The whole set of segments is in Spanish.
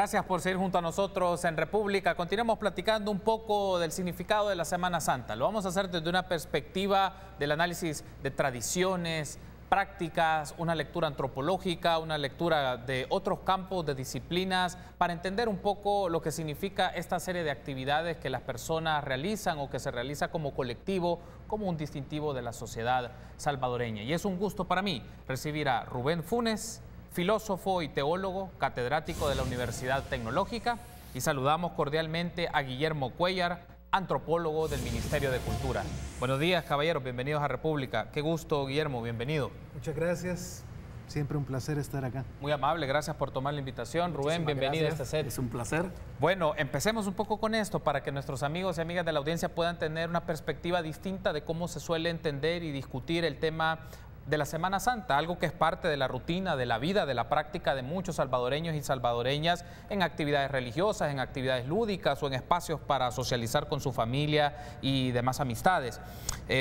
Gracias por seguir junto a nosotros en República. Continuamos platicando un poco del significado de la Semana Santa. Lo vamos a hacer desde una perspectiva del análisis de tradiciones, prácticas, una lectura antropológica, una lectura de otros campos de disciplinas, para entender un poco lo que significa esta serie de actividades que las personas realizan o que se realiza como colectivo, como un distintivo de la sociedad salvadoreña. Y es un gusto para mí recibir a Rubén Funes, filósofo y teólogo, catedrático de la Universidad Tecnológica, y saludamos cordialmente a Guillermo Cuéllar, antropólogo del Ministerio de Cultura. Buenos días, caballeros, bienvenidos a República. Qué gusto, Guillermo, bienvenido. Muchas gracias, siempre un placer estar acá. Muy amable, gracias por tomar la invitación. Rubén, bienvenido a esta serie. Es un placer. Bueno, empecemos un poco con esto para que nuestros amigos y amigas de la audiencia puedan tener una perspectiva distinta de cómo se suele entender y discutir el tema de la Semana Santa, algo que es parte de la rutina, de la vida, de la práctica de muchos salvadoreños y salvadoreñas en actividades religiosas, en actividades lúdicas o en espacios para socializar con su familia y demás amistades.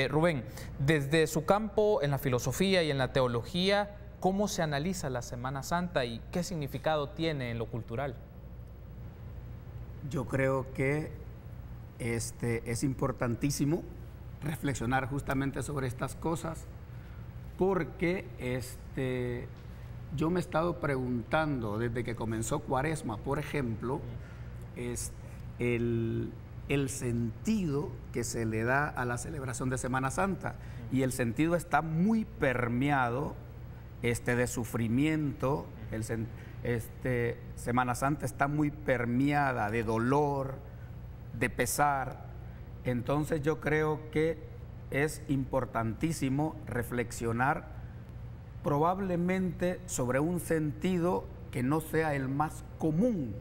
Rubén, desde su campo en la filosofía y en la teología, ¿cómo se analiza la Semana Santa y qué significado tiene en lo cultural? Yo creo que es importantísimo reflexionar justamente sobre estas cosas, porque yo me he estado preguntando desde que comenzó Cuaresma, por ejemplo, el sentido que se le da a la celebración de Semana Santa. Y el sentido está muy permeado de sufrimiento. Semana Santa está muy permeada de dolor, de pesar. Entonces yo creo que es importantísimo reflexionar probablemente sobre un sentido que no sea el más común,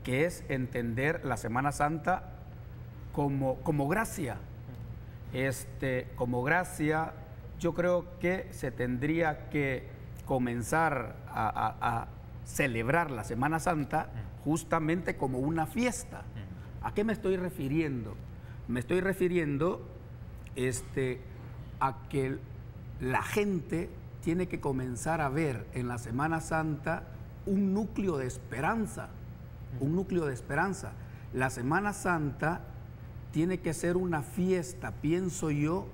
que es entender la Semana Santa como gracia. Como gracia, yo creo que se tendría que comenzar a celebrar la Semana Santa justamente como una fiesta. ¿A qué me estoy refiriendo? Me estoy refiriendo a que la gente tiene que comenzar a ver en la Semana Santa un núcleo de esperanza, La Semana Santa tiene que ser una fiesta, pienso yo,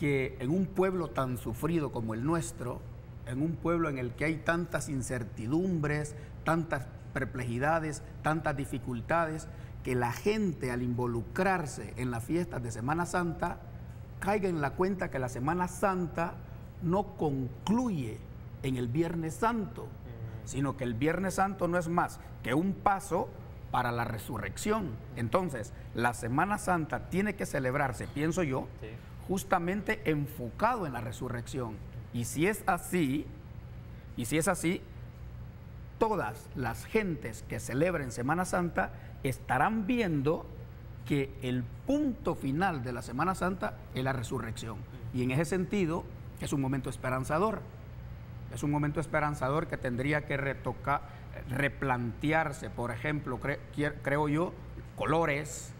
que en un pueblo tan sufrido como el nuestro, en un pueblo en el que hay tantas incertidumbres, tantas perplejidades, tantas dificultades, que la gente al involucrarse en las fiestas de Semana Santa caiga en la cuenta que la Semana Santa no concluye en el Viernes Santo, sino que el Viernes Santo no es más que un paso para la resurrección. Entonces, la Semana Santa tiene que celebrarse, pienso yo, justamente enfocado en la resurrección. Y si es así, todas las gentes que celebren Semana Santa estarán viendo que el punto final de la Semana Santa es la resurrección. Y en ese sentido es un momento esperanzador. Es un momento esperanzador que tendría que replantearse, por ejemplo, creo yo, colores,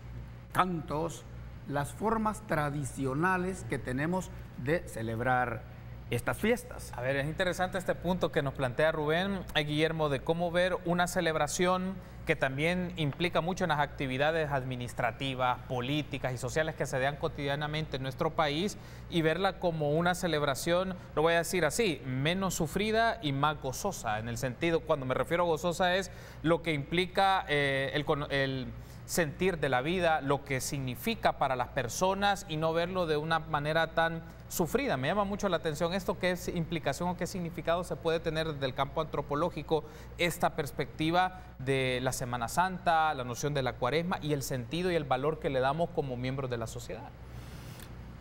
cantos, las formas tradicionales que tenemos de celebrar estas fiestas. A ver, es interesante este punto que nos plantea Rubén, Guillermo, de cómo ver una celebración que también implica mucho en las actividades administrativas, políticas y sociales que se dan cotidianamente en nuestro país, y verla como una celebración, lo voy a decir así, menos sufrida y más gozosa. En el sentido, cuando me refiero a gozosa, es lo que implica el sentir de la vida, lo que significa para las personas, y no verlo de una manera tan sufrida. Me llama mucho la atención esto, qué implicación o qué significado se puede tener desde el campo antropológico esta perspectiva de la Semana Santa, la noción de la Cuaresma y el sentido y el valor que le damos como miembros de la sociedad.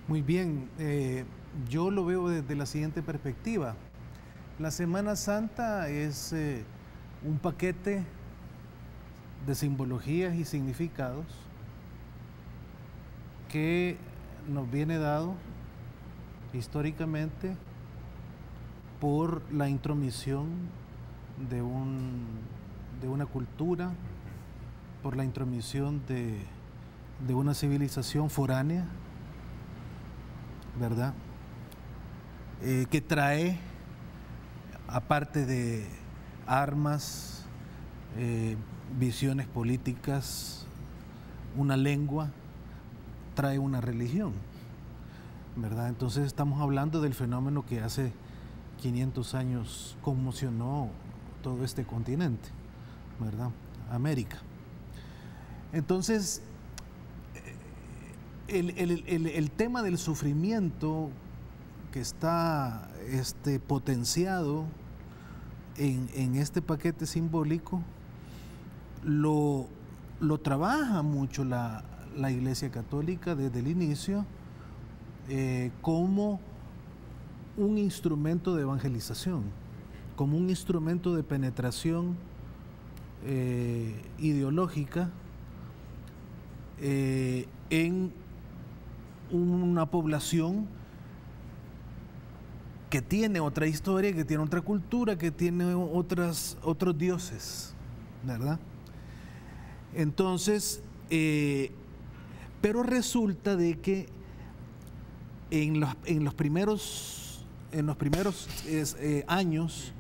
Muy bien, yo lo veo desde la siguiente perspectiva. La Semana Santa es un paquete de simbologías y significados que nos viene dado históricamente por la intromisión de una cultura, por la intromisión de una civilización foránea, ¿verdad? Que trae, aparte de armas, visiones políticas, una lengua, trae una religión, ¿verdad? Entonces estamos hablando del fenómeno que hace 500 años conmocionó todo este continente, ¿verdad? América. Entonces, el tema del sufrimiento que está potenciado en este paquete simbólico, lo trabaja mucho la Iglesia Católica desde el inicio como un instrumento de evangelización, como un instrumento de penetración ideológica en una población que tiene otra historia, que tiene otra cultura, que tiene otros dioses, ¿verdad? Entonces, pero resulta de que en los primeros años,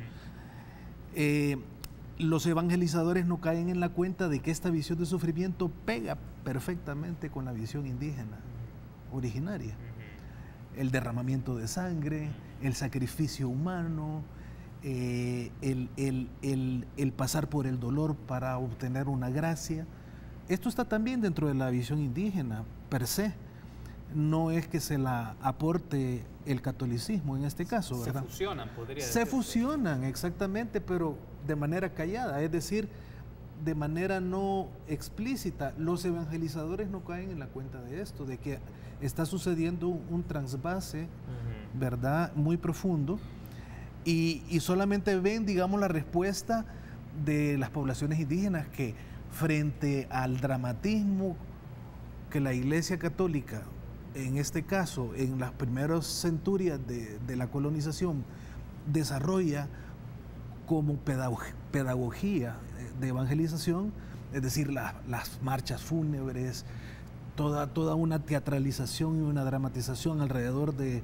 los evangelizadores no caen en la cuenta de que esta visión de sufrimiento pega perfectamente con la visión indígena originaria. El derramamiento de sangre, el sacrificio humano, el pasar por el dolor para obtener una gracia. Esto está también dentro de la visión indígena per se. No es que se la aporte el catolicismo en este caso, ¿verdad? Se fusionan, podría decir. Se fusionan, exactamente, pero de manera callada, es decir, de manera no explícita. Los evangelizadores no caen en la cuenta de esto, de que está sucediendo un trasvase, ¿verdad?, muy profundo, y solamente ven, digamos, la respuesta de las poblaciones indígenas que frente al dramatismo que la Iglesia Católica, en este caso, en las primeras centurias de la colonización, desarrolla como pedagogía de evangelización, es decir, las marchas fúnebres, toda una teatralización y una dramatización alrededor de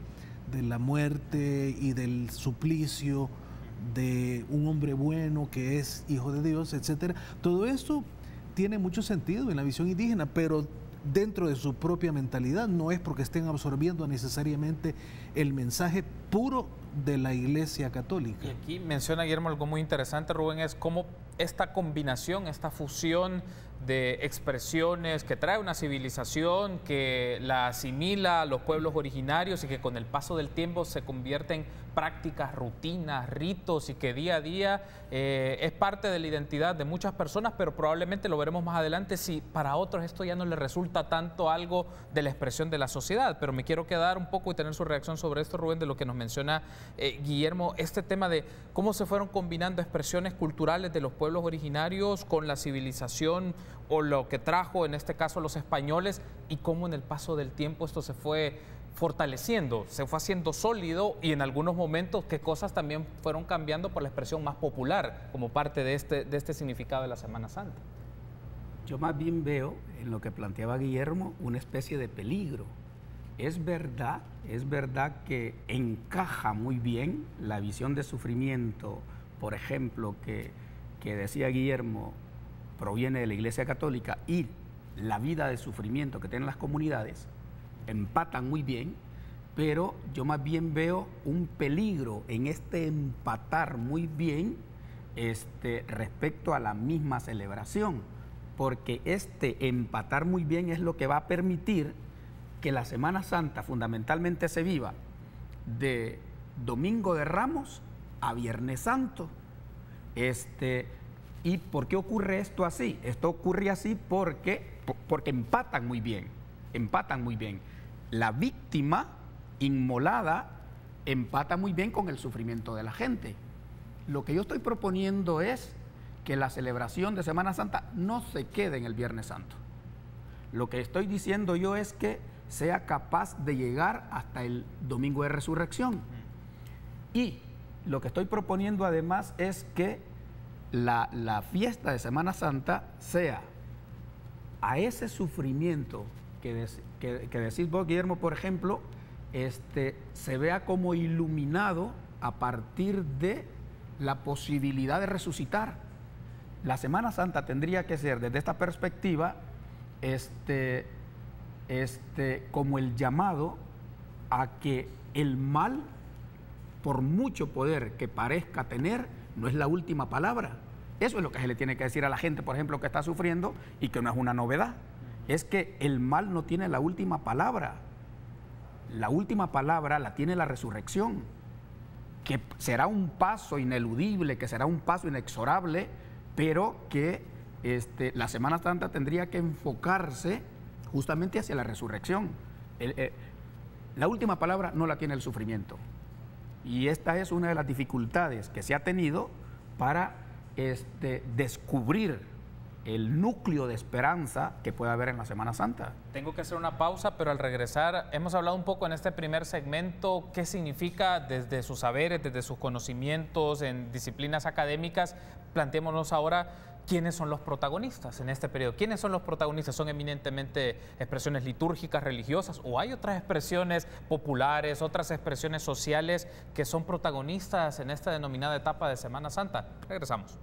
la muerte y del suplicio de un hombre bueno que es hijo de Dios, etcétera. Todo esto tiene mucho sentido en la visión indígena, pero dentro de su propia mentalidad, no es porque estén absorbiendo necesariamente el mensaje puro de la Iglesia Católica. Y aquí menciona Guillermo algo muy interesante, Rubén, es cómo esta combinación, esta fusión de expresiones que trae una civilización que la asimila a los pueblos originarios y que con el paso del tiempo se convierten en prácticas, rutinas, ritos, y que día a día es parte de la identidad de muchas personas, pero probablemente lo veremos más adelante si para otros esto ya no les resulta tanto algo de la expresión de la sociedad. Pero me quiero quedar un poco y tener su reacción sobre esto, Rubén, de lo que nos menciona Guillermo, este tema de cómo se fueron combinando expresiones culturales de los pueblos originarios con la civilización o lo que trajo en este caso los españoles, y cómo en el paso del tiempo esto se fue fortaleciendo, se fue haciendo sólido, y en algunos momentos qué cosas también fueron cambiando por la expresión más popular como parte de este significado de la Semana Santa. Yo más bien veo en lo que planteaba Guillermo una especie de peligro. Es verdad que encaja muy bien la visión de sufrimiento, por ejemplo, que decía Guillermo, proviene de la Iglesia Católica, y la vida de sufrimiento que tienen las comunidades empatan muy bien, pero yo más bien veo un peligro en este empatar muy bien respecto a la misma celebración, porque este empatar muy bien es lo que va a permitir que la Semana Santa fundamentalmente se viva de Domingo de Ramos a Viernes Santo. ¿Y por qué ocurre esto así? Esto ocurre así porque empatan muy bien, La víctima inmolada empata muy bien con el sufrimiento de la gente. Lo que yo estoy proponiendo es que la celebración de Semana Santa no se quede en el Viernes Santo. Lo que estoy diciendo yo es que sea capaz de llegar hasta el Domingo de Resurrección. Y lo que estoy proponiendo además es que la fiesta de Semana Santa sea a ese sufrimiento que decís vos, Guillermo, por ejemplo, se vea como iluminado a partir de la posibilidad de resucitar. La Semana Santa tendría que ser, desde esta perspectiva, como el llamado a que el mal, por mucho poder que parezca tener, no es la última palabra. Eso es lo que se le tiene que decir a la gente, por ejemplo, que está sufriendo y que no es una novedad. Es que el mal no tiene la última palabra. La última palabra la tiene la resurrección, que será un paso ineludible, que será un paso inexorable, pero que la Semana Santa tendría que enfocarse justamente hacia la resurrección. La última palabra no la tiene el sufrimiento. Y esta es una de las dificultades que se ha tenido para descubrir el núcleo de esperanza que puede haber en la Semana Santa. Tengo que hacer una pausa, pero al regresar hemos hablado un poco en este primer segmento qué significa desde sus saberes, desde sus conocimientos en disciplinas académicas. Planteémonos ahora quiénes son los protagonistas en este periodo. ¿Quiénes son los protagonistas? ¿Son eminentemente expresiones litúrgicas, religiosas, o hay otras expresiones populares, otras expresiones sociales que son protagonistas en esta denominada etapa de Semana Santa? Regresamos.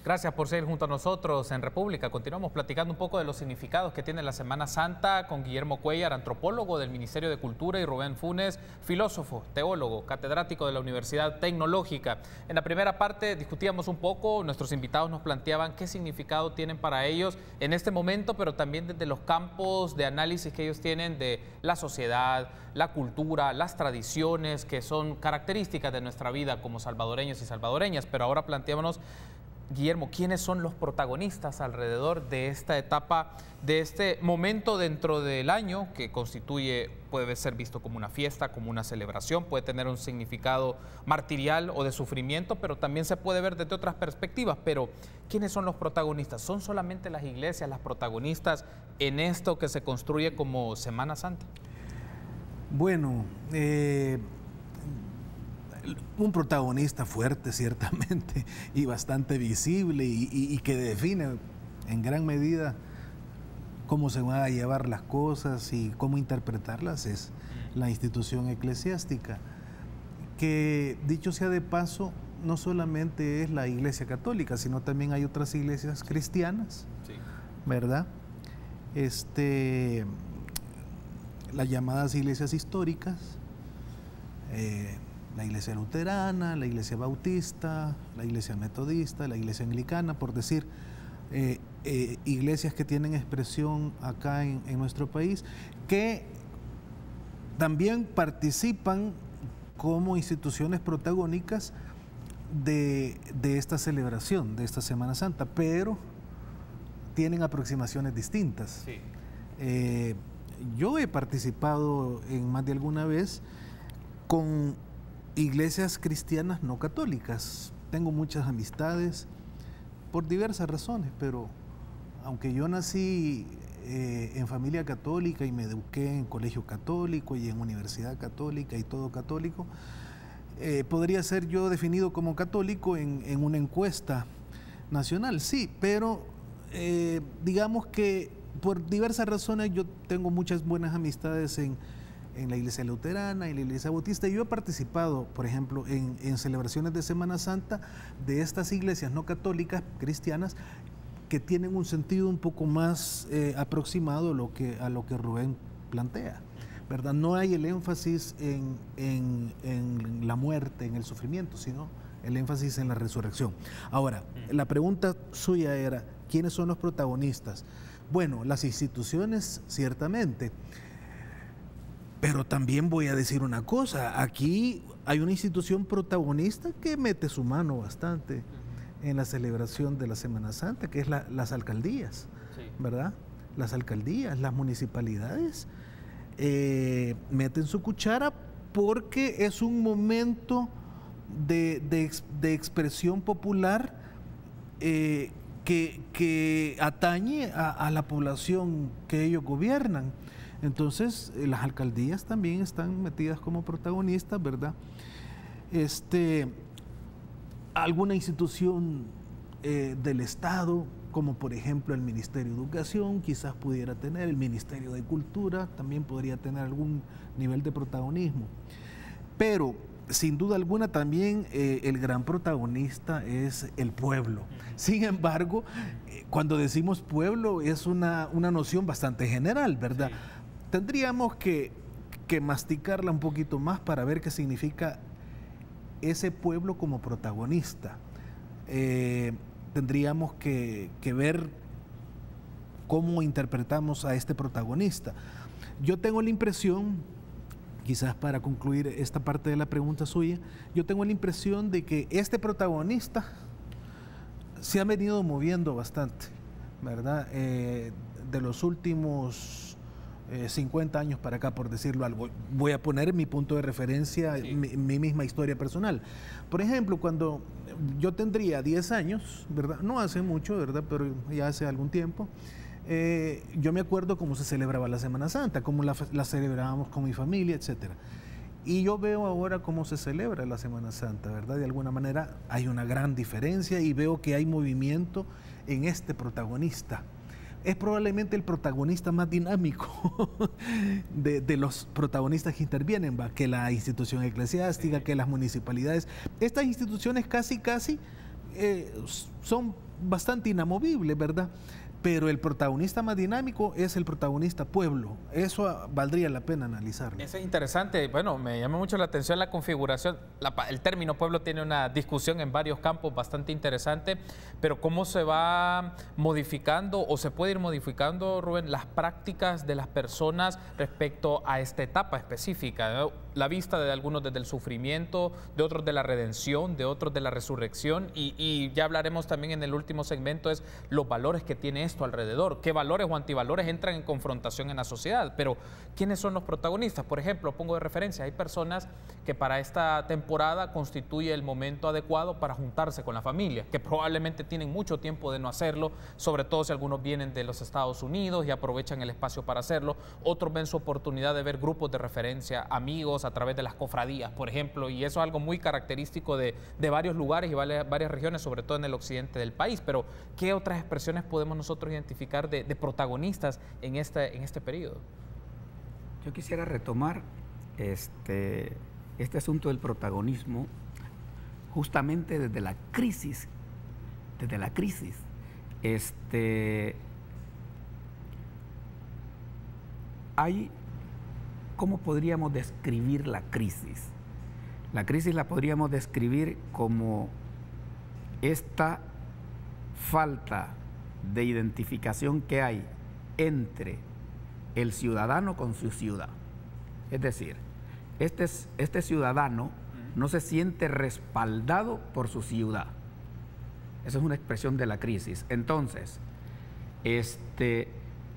Gracias por seguir junto a nosotros en República. Continuamos platicando un poco de los significados que tiene la Semana Santa con Guillermo Cuéllar, antropólogo del Ministerio de Cultura, y Rubén Funes, filósofo, teólogo, catedrático de la Universidad Tecnológica. En la primera parte discutíamos un poco, nuestros invitados nos planteaban qué significado tienen para ellos en este momento, pero también desde los campos de análisis que ellos tienen de la sociedad, la cultura, las tradiciones que son características de nuestra vida como salvadoreños y salvadoreñas. Pero ahora planteémonos, Guillermo, ¿quiénes son los protagonistas alrededor de esta etapa, de este momento dentro del año que constituye, puede ser visto como una fiesta, como una celebración, puede tener un significado martirial o de sufrimiento, pero también se puede ver desde otras perspectivas? Pero, ¿quiénes son los protagonistas? ¿Son solamente las iglesias las protagonistas en esto que se construye como Semana Santa? Bueno, un protagonista fuerte, ciertamente, y bastante visible y que define en gran medida cómo se van a llevar las cosas y cómo interpretarlas, es la institución eclesiástica, que, dicho sea de paso, no solamente es la Iglesia Católica, sino también hay otras iglesias cristianas, sí, ¿verdad? Las llamadas iglesias históricas, la iglesia luterana, la iglesia bautista, la iglesia metodista, la iglesia anglicana, por decir iglesias que tienen expresión acá en nuestro país, que también participan como instituciones protagónicas de esta celebración, de esta Semana Santa, pero tienen aproximaciones distintas. Sí. Yo he participado en más de alguna vez con iglesias cristianas no católicas. Tengo muchas amistades por diversas razones, pero aunque yo nací en familia católica y me eduqué en colegio católico y en universidad católica y todo católico, podría ser yo definido como católico en una encuesta nacional, sí, pero digamos que por diversas razones yo tengo muchas buenas amistades en la iglesia luterana, en la iglesia bautista. Yo he participado, por ejemplo, en celebraciones de Semana Santa de estas iglesias no católicas, cristianas, que tienen un sentido un poco más aproximado a lo que Rubén plantea, ¿verdad? No hay el énfasis en la muerte, en el sufrimiento, sino el énfasis en la resurrección. Ahora, la pregunta suya era, ¿quiénes son los protagonistas? Bueno, las instituciones, ciertamente. Pero también voy a decir una cosa, aquí hay una institución protagonista que mete su mano bastante en la celebración de la Semana Santa, que es las alcaldías, sí, ¿verdad? Las alcaldías, las municipalidades meten su cuchara porque es un momento de expresión popular que atañe a la población que ellos gobiernan. Entonces, las alcaldías también están metidas como protagonistas, ¿verdad? Alguna institución del Estado, como por ejemplo el Ministerio de Educación, quizás pudiera tener, el Ministerio de Cultura también podría tener algún nivel de protagonismo. Pero, sin duda alguna, también el gran protagonista es el pueblo. Sin embargo, cuando decimos pueblo es una noción bastante general, ¿verdad? Sí. Tendríamos que masticarla un poquito más para ver qué significa ese pueblo como protagonista. Tendríamos que ver cómo interpretamos a este protagonista. Yo tengo la impresión, quizás para concluir esta parte de la pregunta suya, yo tengo la impresión de que este protagonista se ha venido moviendo bastante, ¿verdad? De los últimos 50 años para acá, por decirlo algo. Voy a poner mi punto de referencia, sí, mi misma historia personal. Por ejemplo, cuando yo tendría 10 años, ¿verdad? No hace mucho, ¿verdad? Pero ya hace algún tiempo, yo me acuerdo cómo se celebraba la Semana Santa, cómo la celebrábamos con mi familia, etcétera. Y yo veo ahora cómo se celebra la Semana Santa, ¿verdad? De alguna manera hay una gran diferencia y veo que hay movimiento en este protagonista. Es probablemente el protagonista más dinámico de los protagonistas que intervienen, ¿va? Que la institución eclesiástica, que las municipalidades. Estas instituciones casi son bastante inamovibles, ¿verdad? Pero el protagonista más dinámico es el protagonista pueblo. Eso valdría la pena analizarlo. Eso es interesante. Bueno, me llama mucho la atención la configuración. El término pueblo tiene una discusión en varios campos bastante interesante, pero cómo se va modificando o se puede ir modificando, Rubén, las prácticas de las personas respecto a esta etapa específica, ¿no? La vista de algunos desde el sufrimiento, de otros de la redención, de otros de la resurrección, y ya hablaremos también en el último segmento, es los valores que tiene esto alrededor, qué valores o antivalores entran en confrontación en la sociedad, pero ¿quiénes son los protagonistas? Por ejemplo, pongo de referencia, hay personas que para esta temporada constituye el momento adecuado para juntarse con la familia, que probablemente tienen mucho tiempo de no hacerlo, sobre todo si algunos vienen de los Estados Unidos y aprovechan el espacio para hacerlo, otros ven su oportunidad de ver grupos de referencia, amigos a través de las cofradías, por ejemplo, y eso es algo muy característico de varios lugares y varias regiones, sobre todo en el occidente del país, pero ¿qué otras expresiones podemos nosotros identificar de protagonistas en este periodo? Yo quisiera retomar este asunto del protagonismo justamente desde la crisis. ¿Cómo podríamos describir la crisis? La crisis la podríamos describir como esta falta de identificación que hay entre el ciudadano con su ciudad. Es decir, este ciudadano no se siente respaldado por su ciudad. Esa es una expresión de la crisis. Entonces,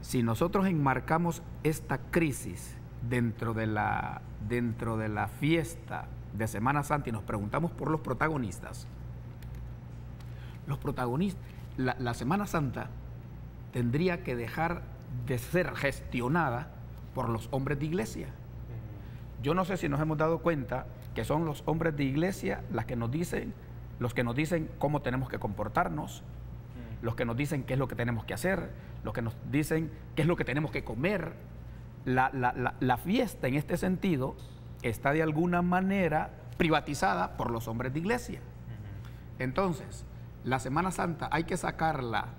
si nosotros enmarcamos esta crisis dentro de la fiesta de Semana Santa y nos preguntamos por los protagonistas, la Semana Santa tendría que dejar de ser gestionada por los hombres de iglesia. Yo no sé si nos hemos dado cuenta que son los hombres de iglesia los que nos dicen cómo tenemos que comportarnos, los que nos dicen qué es lo que tenemos que hacer, los que nos dicen qué es lo que tenemos que comer. La fiesta en este sentido está de alguna manera privatizada por los hombres de iglesia. Entonces, la Semana Santa hay que sacarla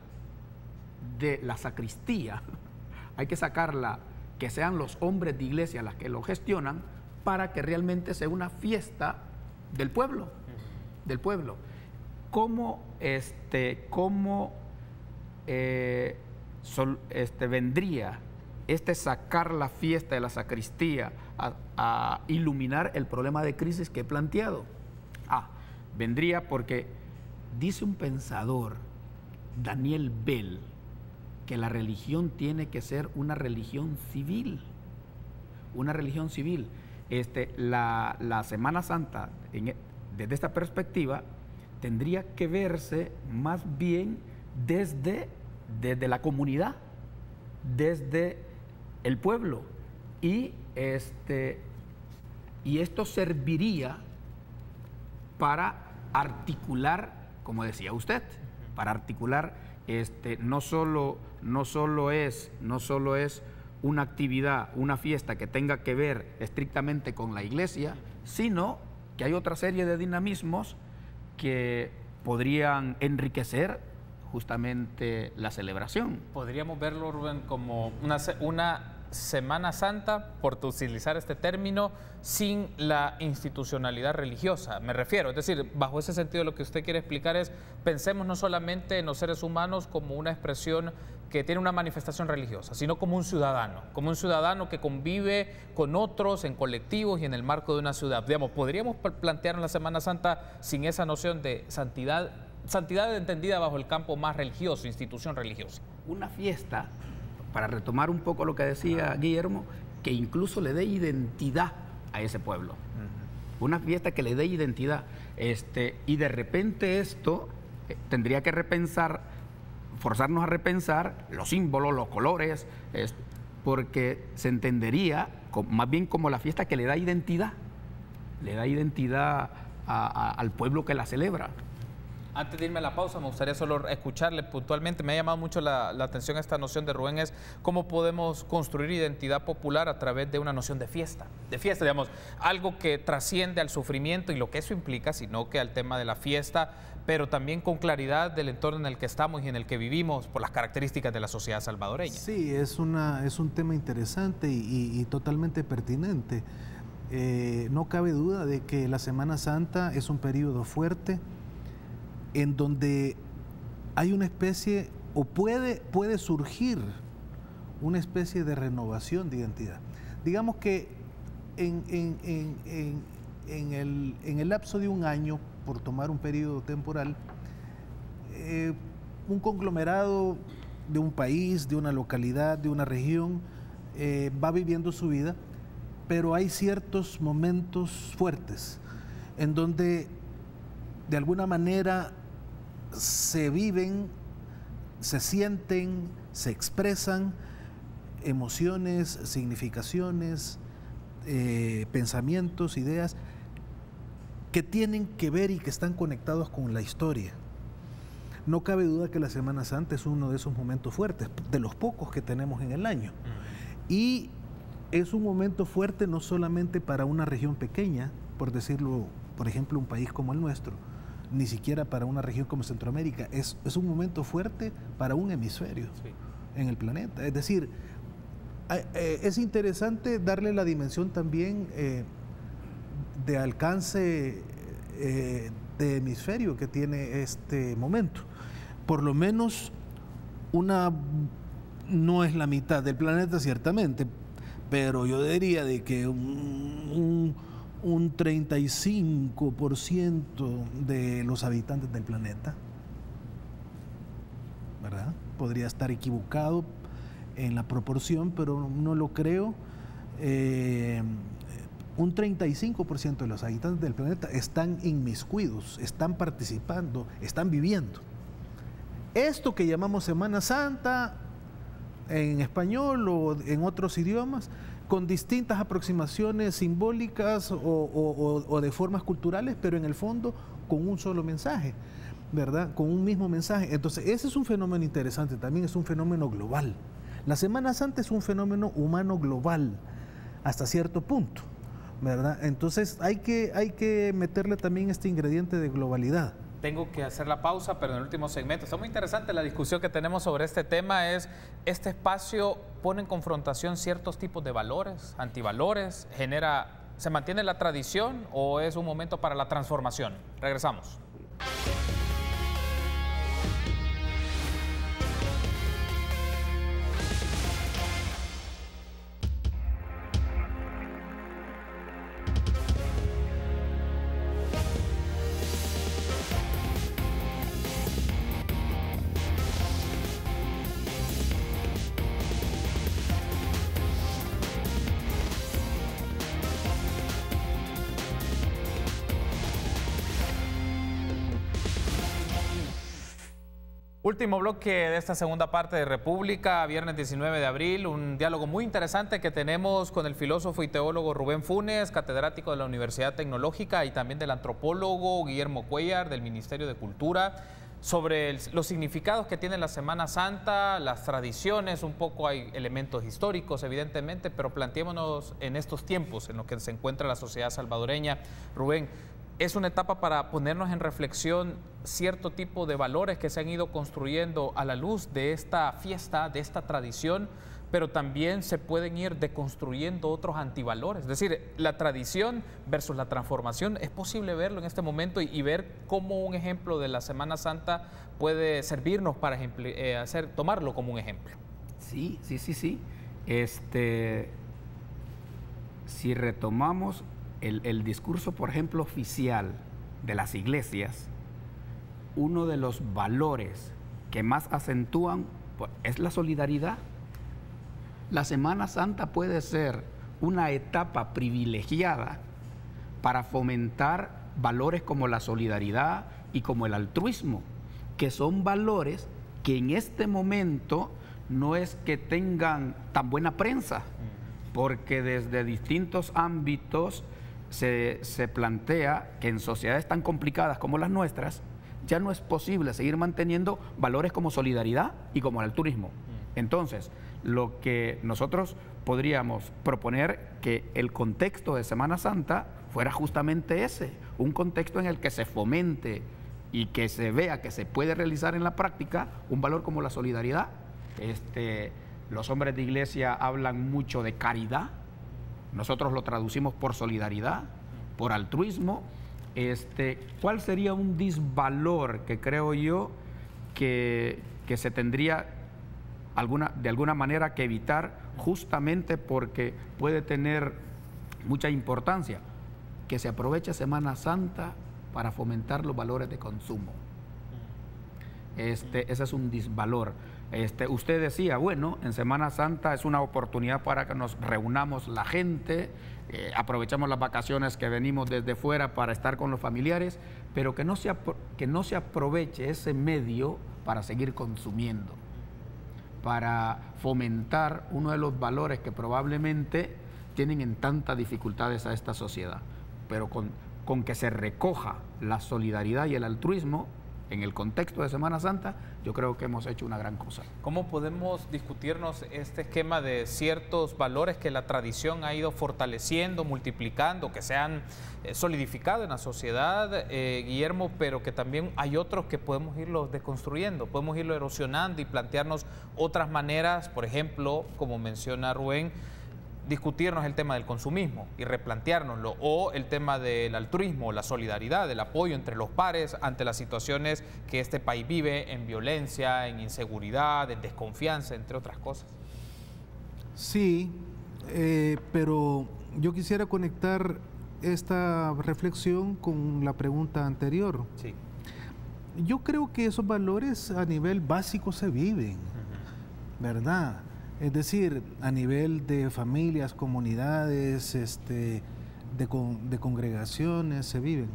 de la sacristía, hay que sacarla, que sean los hombres de iglesia las que lo gestionan, para que realmente sea una fiesta del pueblo, ¿Cómo vendría sacar la fiesta de la sacristía a iluminar el problema de crisis que he planteado? Vendría porque dice un pensador, Daniel Bell, que la religión tiene que ser una religión civil. Una religión civil. La Semana Santa desde esta perspectiva, tendría que verse más bien desde la comunidad, desde el pueblo. Y esto serviría para articular, como decía usted, para articular no solo es una actividad, una fiesta que tenga que ver estrictamente con la iglesia, sino que hay otra serie de dinamismos que podrían enriquecer justamente la celebración. Podríamos verlo, Rubén, como una Semana Santa, por utilizar este término, sin la institucionalidad religiosa, me refiero. Es decir, bajo ese sentido lo que usted quiere explicar es, pensemos no solamente en los seres humanos como una expresión que tiene una manifestación religiosa, sino como un ciudadano que convive con otros en colectivos y en el marco de una ciudad. Digamos, podríamos plantear la Semana Santa sin esa noción de santidad entendida bajo el campo más religioso, institución religiosa. Una fiesta, para retomar un poco lo que decía Guillermo, que incluso le dé identidad a ese pueblo. Una fiesta que le dé identidad. Y de repente esto tendría que forzarnos a repensar los símbolos, los colores, porque se entendería más bien como la fiesta que le da identidad al pueblo que la celebra. Antes de irme a la pausa, me gustaría solo escucharle puntualmente. Me ha llamado mucho la atención esta noción de Rubén, es cómo podemos construir identidad popular a través de una noción de fiesta, digamos, algo que trasciende al sufrimiento y lo que eso implica, sino que al tema de la fiesta, pero también con claridad del entorno en el que estamos y en el que vivimos por las características de la sociedad salvadoreña. Sí, es un tema interesante y totalmente pertinente. No cabe duda de que la Semana Santa es un periodo fuerte, en donde hay una especie, o puede surgir una especie de renovación de identidad. Digamos que en el lapso de un año, por tomar un periodo temporal, un conglomerado de un país, de una localidad, de una región, va viviendo su vida, pero hay ciertos momentos fuertes en donde de alguna manera se viven, se sienten, se expresan emociones, significaciones, pensamientos, ideas que tienen que ver y que están conectados con la historia. No cabe duda que la Semana Santa es uno de esos momentos fuertes, de los pocos que tenemos en el año. Y es un momento fuerte no solamente para una región pequeña, por decirlo, por ejemplo, un país como el nuestro, ni siquiera para una región como Centroamérica, es un momento fuerte para un hemisferio en el planeta. Es decir, es interesante darle la dimensión también de alcance de hemisferio que tiene este momento. Por lo menos no es la mitad del planeta ciertamente, pero yo diría de que un 35% de los habitantes del planeta, ¿verdad? Podría estar equivocado en la proporción, pero no lo creo. Un 35% de los habitantes del planeta están inmiscuidos, están participando, están viviendo. Esto que llamamos Semana Santa en español o en otros idiomas, con distintas aproximaciones simbólicas o de formas culturales, pero en el fondo con un solo mensaje, ¿verdad? Con un mismo mensaje. Entonces, ese es un fenómeno interesante, también es un fenómeno global. La Semana Santa es un fenómeno humano global, hasta cierto punto, ¿verdad? Entonces, hay que meterle también este ingrediente de globalidad. Tengo que hacer la pausa, pero en el último segmento está muy interesante la discusión que tenemos sobre este tema. Este espacio pone en confrontación ciertos tipos de valores, antivalores, ¿se mantiene la tradición o es un momento para la transformación? Regresamos. Último bloque de esta segunda parte de República, viernes 19 de abril, un diálogo muy interesante que tenemos con el filósofo y teólogo Rubén Funes, catedrático de la Universidad Tecnológica, y también del antropólogo Guillermo Cuéllar, del Ministerio de Cultura, sobre los significados que tiene la Semana Santa, las tradiciones, un poco hay elementos históricos, evidentemente, pero planteémonos en estos tiempos en los que se encuentra la sociedad salvadoreña. Rubén, es una etapa para ponernos en reflexión cierto tipo de valores que se han ido construyendo a la luz de esta fiesta, de esta tradición, pero también se pueden ir deconstruyendo otros antivalores. Es decir, la tradición versus la transformación, es posible verlo en este momento y ver cómo un ejemplo de la Semana Santa puede servirnos para tomarlo como un ejemplo. Sí. Si retomamos el discurso, por ejemplo, oficial de las iglesias, uno de los valores que más acentúan es la solidaridad. La Semana Santa puede ser una etapa privilegiada para fomentar valores como la solidaridad y como el altruismo, que son valores que en este momento no es que tengan tan buena prensa, porque desde distintos ámbitos se plantea que en sociedades tan complicadas como las nuestras ya no es posible seguir manteniendo valores como solidaridad y como el altruismo. Entonces, lo que nosotros podríamos proponer que el contexto de Semana Santa fuera justamente ese, un contexto en el que se fomente y que se vea que se puede realizar en la práctica un valor como la solidaridad. Los hombres de iglesia hablan mucho de caridad, nosotros lo traducimos por solidaridad, por altruismo. ¿Cuál sería un disvalor que creo yo que se tendría de alguna manera que evitar, justamente porque puede tener mucha importancia? Que se aproveche Semana Santa para fomentar los valores de consumo. Ese es un disvalor. Usted decía, bueno, en Semana Santa es una oportunidad para que nos reunamos la gente, aprovechamos las vacaciones que venimos desde fuera para estar con los familiares, pero que no se aproveche ese medio para seguir consumiendo, para fomentar uno de los valores que probablemente tienen en tantas dificultades a esta sociedad, pero con que se recoja la solidaridad y el altruismo en el contexto de Semana Santa, yo creo que hemos hecho una gran cosa. ¿Cómo podemos discutirnos este esquema de ciertos valores que la tradición ha ido fortaleciendo, multiplicando, que se han solidificado en la sociedad, Guillermo, pero que también hay otros que podemos irlos deconstruyendo, podemos irlo erosionando y plantearnos otras maneras, por ejemplo, como menciona Rubén, discutirnos el tema del consumismo y replanteárnoslo, o el tema del altruismo, la solidaridad, el apoyo entre los pares ante las situaciones que este país vive, en violencia, en inseguridad, en desconfianza, entre otras cosas. Sí, pero yo quisiera conectar esta reflexión con la pregunta anterior. Sí. Yo creo que esos valores a nivel básico se viven, ¿verdad? Es decir, a nivel de familias, comunidades, de congregaciones, se viven.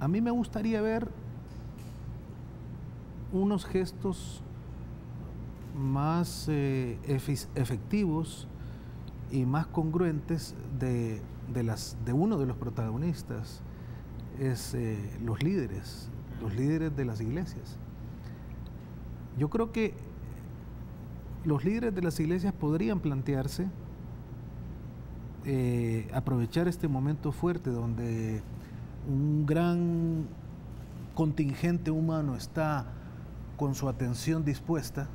A mí me gustaría ver unos gestos más efectivos y más congruentes de uno de los protagonistas, es los líderes de las iglesias. Yo creo que los líderes de las iglesias podrían plantearse aprovechar este momento fuerte donde un gran contingente humano está con su atención dispuesta,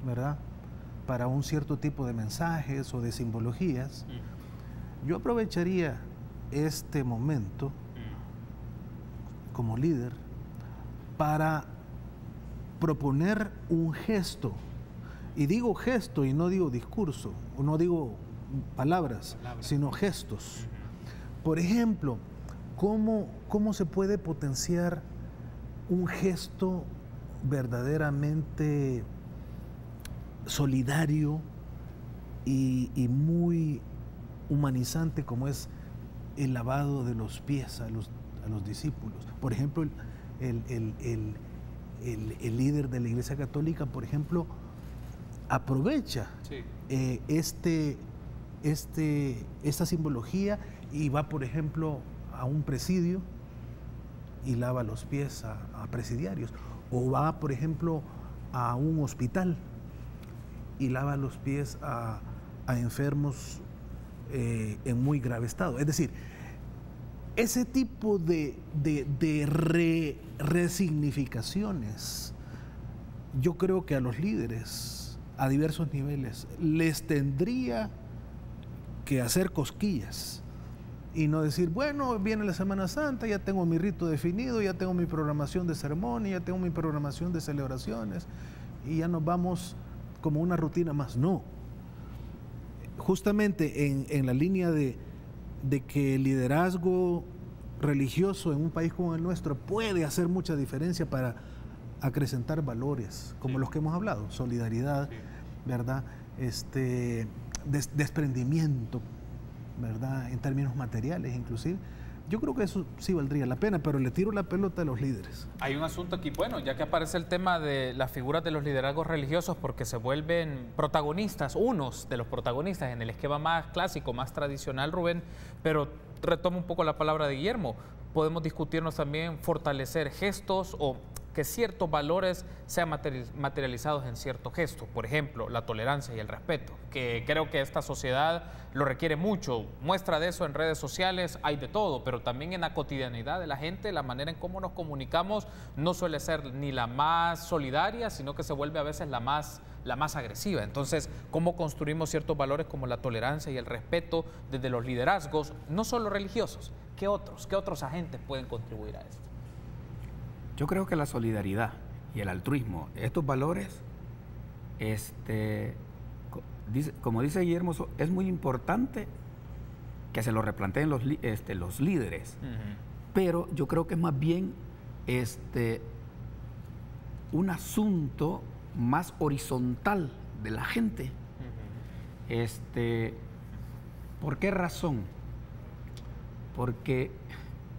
¿verdad?, para un cierto tipo de mensajes o de simbologías. Yo aprovecharía este momento como líder para proponer un gesto. Y digo gesto y no digo discurso, no digo palabras, sino gestos. Por ejemplo, ¿cómo se puede potenciar un gesto verdaderamente solidario y muy humanizante, como es el lavado de los pies a los discípulos? Por ejemplo, el líder de la Iglesia Católica, por ejemplo, aprovecha esta simbología y va, por ejemplo, a un presidio y lava los pies a presidiarios, o va, por ejemplo, a un hospital y lava los pies a enfermos en muy grave estado. Es decir, ese tipo de resignificaciones, yo creo que a los líderes a diversos niveles les tendría que hacer cosquillas y no decir, bueno, viene la Semana Santa, ya tengo mi rito definido, ya tengo mi programación de ceremonia, ya tengo mi programación de celebraciones y ya nos vamos como una rutina más. No. Justamente en la línea de que el liderazgo religioso en un país como el nuestro puede hacer mucha diferencia para acrecentar valores como los que hemos hablado, solidaridad, ¿verdad? Desprendimiento, ¿verdad? En términos materiales inclusive. Yo creo que eso sí valdría la pena, pero le tiro la pelota a los líderes. Hay un asunto aquí, bueno, ya que aparece el tema de las figuras de los liderazgos religiosos, porque se vuelven protagonistas, unos de los protagonistas en el esquema más clásico, más tradicional, Rubén, pero retomo un poco la palabra de Guillermo. Podemos discutirnos también fortalecer gestos o que ciertos valores sean materializados en ciertos gestos. Por ejemplo, la tolerancia y el respeto, que creo que esta sociedad lo requiere mucho. Muestra de eso en redes sociales hay de todo, pero también en la cotidianidad de la gente, la manera en cómo nos comunicamos no suele ser ni la más solidaria, sino que se vuelve a veces la más agresiva. Entonces, ¿cómo construimos ciertos valores como la tolerancia y el respeto desde los liderazgos, no solo religiosos? ¿Qué otros agentes pueden contribuir a esto? Yo creo que la solidaridad y el altruismo, estos valores, como dice Guillermo, es muy importante que se lo replanteen los líderes. Pero yo creo que es más bien un asunto más horizontal de la gente. ¿Por qué razón? Porque,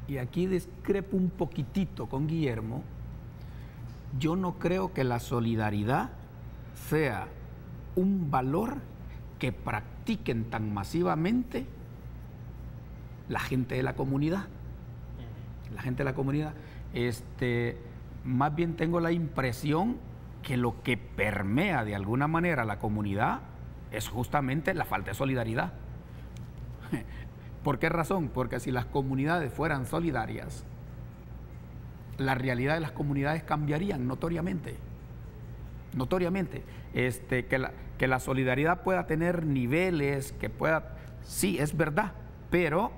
y aquí discrepo un poquitito con Guillermo, yo no creo que la solidaridad sea un valor que practiquen tan masivamente la gente de la comunidad. La gente de la comunidad. Más bien tengo la impresión que lo que permea de alguna manera la comunidad es justamente la falta de solidaridad. ¿Por qué razón? Porque si las comunidades fueran solidarias, la realidad de las comunidades cambiarían notoriamente. Notoriamente. Que la solidaridad pueda tener niveles, que pueda... Sí, es verdad, pero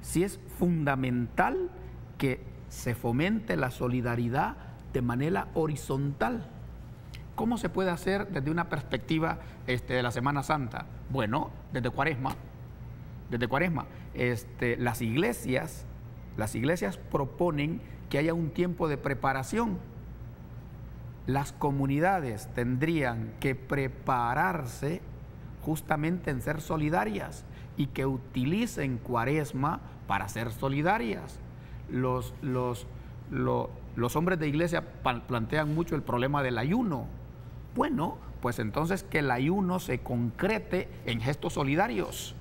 sí es fundamental que se fomente la solidaridad de manera horizontal. ¿Cómo se puede hacer desde una perspectiva de la Semana Santa? Bueno, desde Cuaresma. Desde Cuaresma. Las iglesias proponen que haya un tiempo de preparación. Las comunidades tendrían que prepararse justamente en ser solidarias y que utilicen Cuaresma para ser solidarias. Los hombres de iglesia plantean mucho el problema del ayuno. Bueno, pues entonces que el ayuno se concrete en gestos solidarios.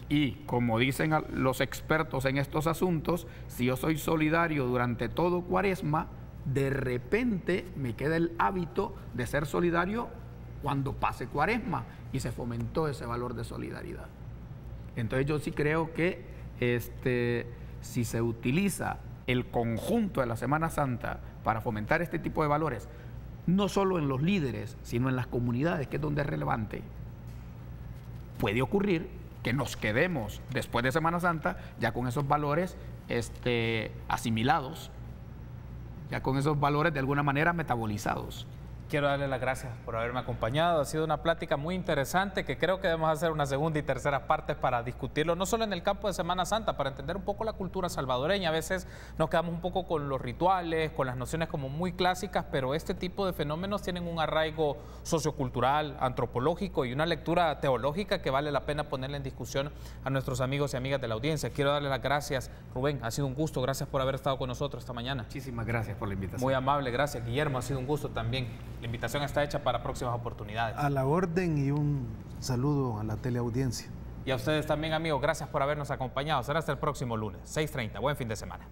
Y como dicen los expertos en estos asuntos, si yo soy solidario durante todo Cuaresma, de repente me queda el hábito de ser solidario cuando pase Cuaresma y se fomentó ese valor de solidaridad. Entonces yo sí creo que si se utiliza el conjunto de la Semana Santa para fomentar este tipo de valores, no solo en los líderes, sino en las comunidades, que es donde es relevante, puede ocurrir que nos quedemos después de Semana Santa ya con esos valores asimilados, ya con esos valores de alguna manera metabolizados. Quiero darle las gracias por haberme acompañado. Ha sido una plática muy interesante que creo que debemos hacer una segunda y tercera partes para discutirlo, no solo en el campo de Semana Santa, para entender un poco la cultura salvadoreña. A veces nos quedamos un poco con los rituales, con las nociones como muy clásicas, pero este tipo de fenómenos tienen un arraigo sociocultural, antropológico y una lectura teológica que vale la pena ponerle en discusión a nuestros amigos y amigas de la audiencia. Quiero darle las gracias, Rubén, ha sido un gusto. Gracias por haber estado con nosotros esta mañana. Muchísimas gracias por la invitación. Muy amable, gracias. Guillermo, ha sido un gusto también. La invitación está hecha para próximas oportunidades. A la orden y un saludo a la teleaudiencia. Y a ustedes también, amigos, gracias por habernos acompañado. Será hasta el próximo lunes, 6:30. Buen fin de semana.